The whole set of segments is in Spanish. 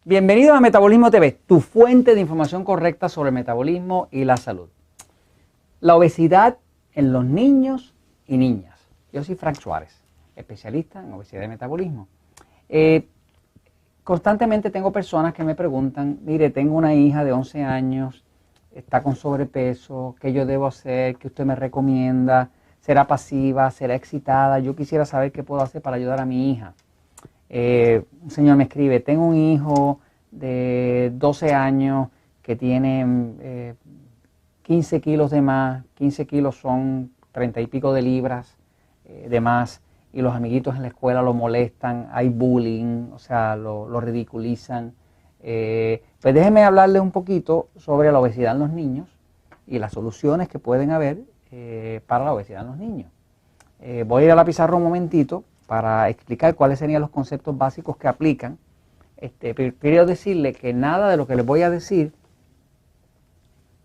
Bienvenidos a Metabolismo TV, tu fuente de información correcta sobre el metabolismo y la salud. La obesidad en los niños y niñas. Yo soy Frank Suárez, especialista en obesidad y metabolismo. Constantemente tengo personas que me preguntan, mire, tengo una hija de 11 años, está con sobrepeso, ¿qué yo debo hacer? ¿Qué usted me recomienda? ¿Será pasiva? ¿Será excitada? Yo quisiera saber qué puedo hacer para ayudar a mi hija. Un señor me escribe, tengo un hijo de 12 años que tiene 15 kilos de más, 15 kilos son 30 y pico de libras de más, y los amiguitos en la escuela lo molestan, hay bullying, o sea, lo ridiculizan. Pues déjenme hablarles un poquito sobre la obesidad en los niños y las soluciones que pueden haber para la obesidad en los niños. Voy a ir a la pizarra un momentito para explicar cuáles serían los conceptos básicos que aplican. Quiero decirle que nada de lo que les voy a decir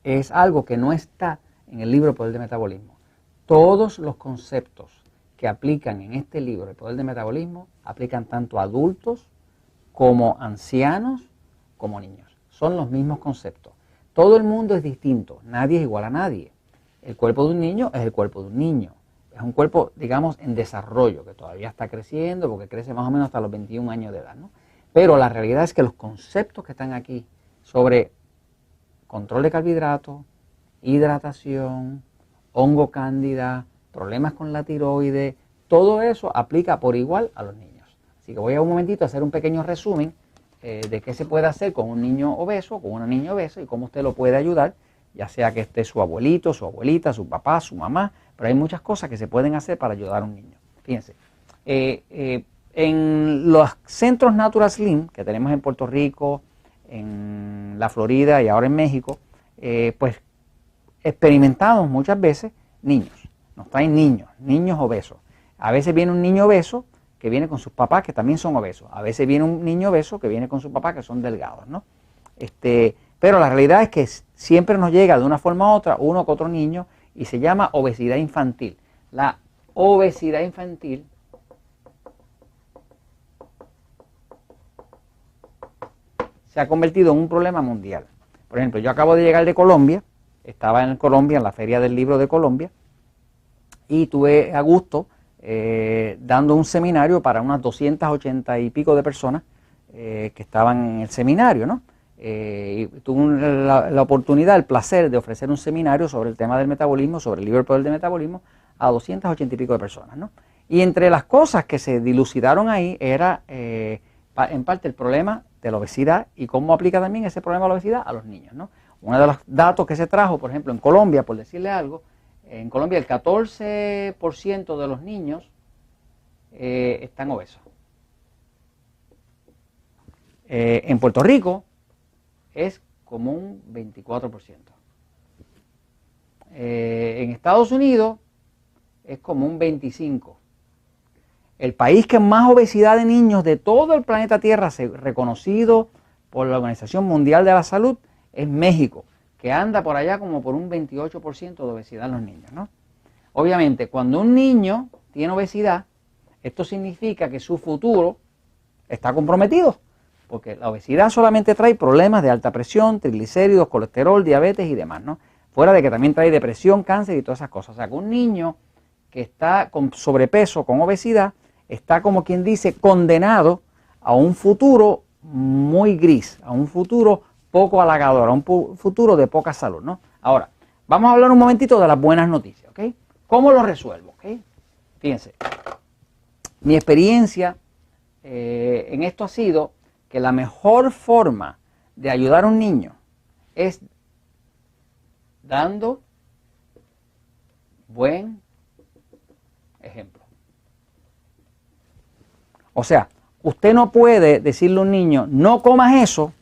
es algo que no está en el libro El Poder del Metabolismo. Todos los conceptos que aplican en este libro El Poder del Metabolismo aplican tanto a adultos como ancianos como niños. Son los mismos conceptos. Todo el mundo es distinto, nadie es igual a nadie. El cuerpo de un niño es el cuerpo de un niño. Es un cuerpo, digamos, en desarrollo, que todavía está creciendo, porque crece más o menos hasta los 21 años de edad, ¿no? Pero la realidad es que los conceptos que están aquí sobre control de carbohidratos, hidratación, hongo cándida, problemas con la tiroides, todo eso aplica por igual a los niños. Así que voy a un momentito a hacer un pequeño resumen de qué se puede hacer con un niño obeso, con una niña obesa, y cómo usted lo puede ayudar, ya sea que esté su abuelito, su abuelita, su papá, su mamá, pero hay muchas cosas que se pueden hacer para ayudar a un niño. Fíjense, en los centros Natural Slim que tenemos en Puerto Rico, en la Florida y ahora en México, pues experimentamos muchas veces niños, nos traen niños obesos. A veces viene un niño obeso que viene con sus papás que también son obesos. A veces viene un niño obeso que viene con sus papás que son delgados, ¿no? Pero la realidad es que siempre nos llega de una forma u otra uno que otro niño y se llama obesidad infantil. La obesidad infantil se ha convertido en un problema mundial. Por ejemplo, yo acabo de llegar de Colombia, estaba en Colombia, en la Feria del Libro de Colombia, y tuve a gusto dando un seminario para unas 280 y pico de personas que estaban en el seminario, ¿no? Y tuve la oportunidad, el placer de ofrecer un seminario sobre el tema del metabolismo, sobre el libro El Poder del Metabolismo, a 280 y pico de personas, ¿no? Y entre las cosas que se dilucidaron ahí era, en parte, el problema de la obesidad y cómo aplica también ese problema de la obesidad a los niños, ¿no? Uno de los datos que se trajo, por ejemplo, en Colombia, por decirle algo, en Colombia el 14% de los niños están obesos. En Puerto Rico es como un 24%. En Estados Unidos es como un 25%. El país que más obesidad de niños de todo el planeta Tierra, reconocido por la Organización Mundial de la Salud, es México, que anda por allá como por un 28% de obesidad en los niños, ¿no? Obviamente, cuando un niño tiene obesidad, esto significa que su futuro está comprometido, porque la obesidad solamente trae problemas de alta presión, triglicéridos, colesterol, diabetes y demás, ¿no? Fuera de que también trae depresión, cáncer y todas esas cosas. O sea, que un niño que está con sobrepeso, con obesidad, está como quien dice condenado a un futuro muy gris, a un futuro poco halagador, a un futuro de poca salud, ¿no? Ahora, vamos a hablar un momentito de las buenas noticias, ¿ok? ¿Cómo lo resuelvo? ¿Ok? Fíjense, mi experiencia en esto ha sido que la mejor forma de ayudar a un niño es dando buen ejemplo. O sea, usted no puede decirle a un niño, no comas eso,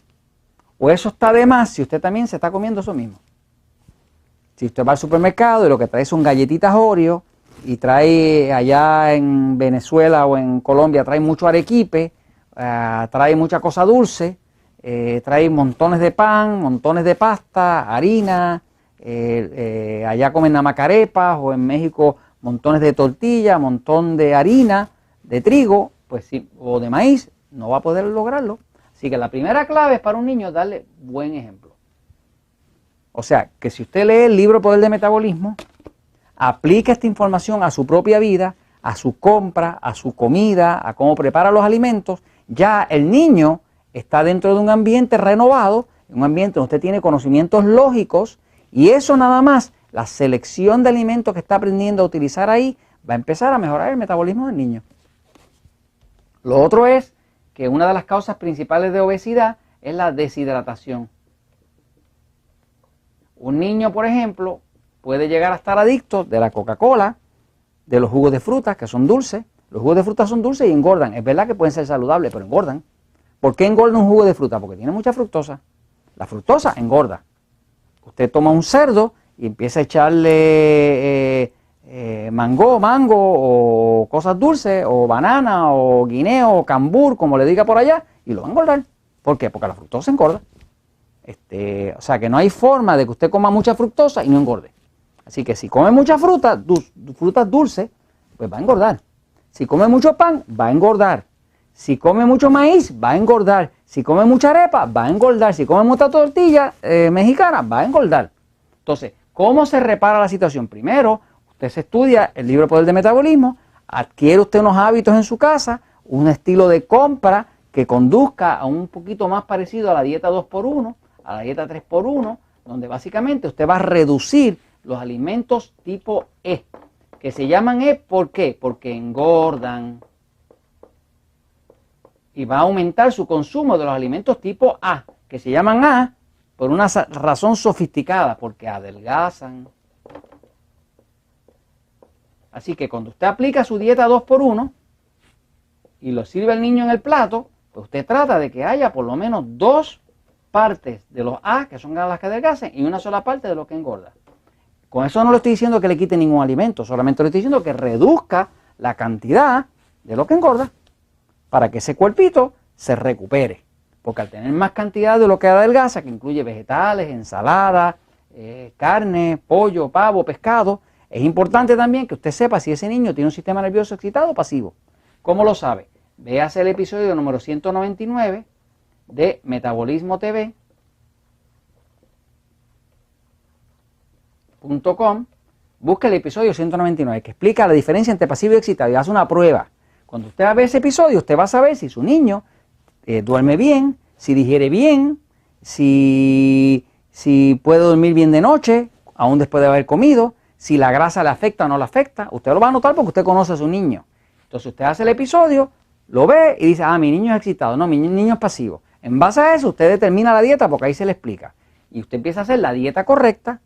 o eso está de más, si usted también se está comiendo eso mismo. Si usted va al supermercado y lo que trae son galletitas Oreo, y trae allá en Venezuela o en Colombia, trae mucho arequipe, trae mucha cosa dulce, trae montones de pan, montones de pasta, harina, allá comen namacarepas, o en México montones de tortilla, montón de harina, de trigo, pues sí, o de maíz, no va a poder lograrlo. Así que la primera clave es para un niño darle buen ejemplo. O sea, que si usted lee el libro Poder de Metabolismo, aplica esta información a su propia vida, a su compra, a su comida, a cómo prepara los alimentos, ya el niño está dentro de un ambiente renovado, un ambiente donde usted tiene conocimientos lógicos, y eso nada más, la selección de alimentos que está aprendiendo a utilizar ahí, va a empezar a mejorar el metabolismo del niño. Lo otro es que una de las causas principales de obesidad es la deshidratación. Un niño, por ejemplo, puede llegar a estar adicto de la Coca-Cola, de los jugos de frutas, que son dulces. Los jugos de frutas son dulces y engordan. Es verdad que pueden ser saludables, pero engordan. ¿Por qué engorda un jugo de fruta? Porque tiene mucha fructosa. La fructosa engorda. Usted toma un cerdo y empieza a echarle mango o cosas dulces, o banana, o guineo, o cambur, como le diga por allá, y lo va a engordar. ¿Por qué? Porque la fructosa engorda. O sea que no hay forma de que usted coma mucha fructosa y no engorde. Así que si come mucha frutas dulces, pues va a engordar. Si come mucho pan, va a engordar. Si come mucho maíz, va a engordar. Si come mucha arepa, va a engordar. Si come mucha tortilla mexicana, va a engordar. Entonces, ¿cómo se repara la situación? Primero, usted se estudia el libro Poder de Metabolismo, adquiere usted unos hábitos en su casa, un estilo de compra que conduzca a un poquito más parecido a la dieta 2x1, a la dieta 3x1, donde básicamente usted va a reducir los alimentos tipo E, que se llaman E, ¿por qué? Porque engordan. Y va a aumentar su consumo de los alimentos tipo A, que se llaman A por una razón sofisticada, porque adelgazan. Así que cuando usted aplica su dieta 2x1 y lo sirve al niño en el plato, pues usted trata de que haya por lo menos 2 partes de los A, que son las que adelgacen, y una sola parte de lo que engorda. Con eso no le estoy diciendo que le quite ningún alimento, solamente le estoy diciendo que reduzca la cantidad de lo que engorda para que ese cuerpito se recupere. Porque al tener más cantidad de lo que adelgaza, que incluye vegetales, ensaladas, carne, pollo, pavo, pescado, es importante también que usted sepa si ese niño tiene un sistema nervioso excitado o pasivo. ¿Cómo lo sabe? Véase el episodio número 199 de Metabolismo TV. Busca el episodio 199 que explica la diferencia entre pasivo y excitado y hace una prueba. Cuando usted ve ese episodio, usted va a saber si su niño duerme bien, si digiere bien, si puede dormir bien de noche, aún después de haber comido, si la grasa le afecta o no le afecta. Usted lo va a notar porque usted conoce a su niño. Entonces usted hace el episodio, lo ve y dice, mi niño es excitado, no, mi niño es pasivo. En base a eso usted determina la dieta porque ahí se le explica. Y usted empieza a hacer la dieta correcta,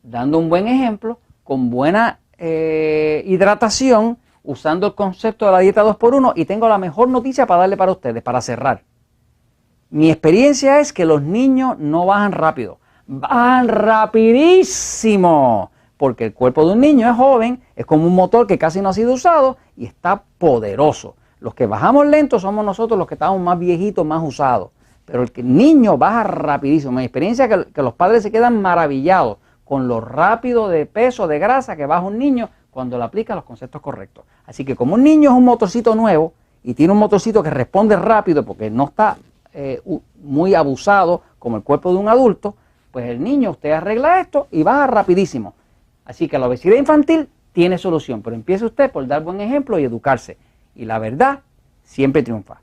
dando un buen ejemplo, con buena hidratación, usando el concepto de la dieta 2x1, y tengo la mejor noticia para darle para ustedes, para cerrar. Mi experiencia es que los niños no bajan rápido, bajan rapidísimo, porque el cuerpo de un niño es joven, es como un motor que casi no ha sido usado y está poderoso. Los que bajamos lento somos nosotros los que estamos más viejitos, más usados, pero el niño baja rapidísimo. Mi experiencia es que los padres se quedan maravillados con lo rápido de peso, de grasa que baja un niño cuando le aplica los conceptos correctos. Así que como un niño es un motorcito nuevo y tiene un motorcito que responde rápido porque no está muy abusado como el cuerpo de un adulto, pues el niño, usted arregla esto y baja rapidísimo. Así que la obesidad infantil tiene solución, pero empiece usted por dar buen ejemplo y educarse. Y la verdad siempre triunfa.